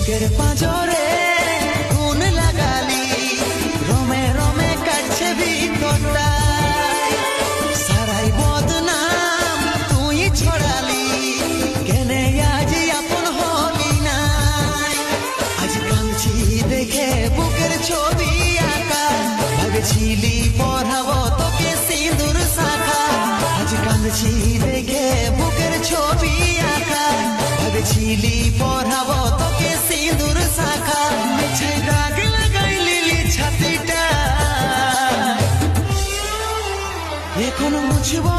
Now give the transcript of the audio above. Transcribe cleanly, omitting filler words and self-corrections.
বুকের পাঁজরে গুণ লাগালি, রমে রমে কাটছে ভিতরটা, সারাই বদনাম তুই ছড়ালি, কেনে আজ আপন হলি না। আজ কাঁদছি দেখে বুকের ছবি আঁকা, ভাবছিলি পড়াবো তোকে সিঁদুর শাখা। আজ কাঁদছি দেখে বুকের ছবি আঁকা, ভাবছিলি পড়াবো তোকে সিঁদুর শাখা। মিছে দাগ লাগাইলি ছাতিটা, এখন মুছবো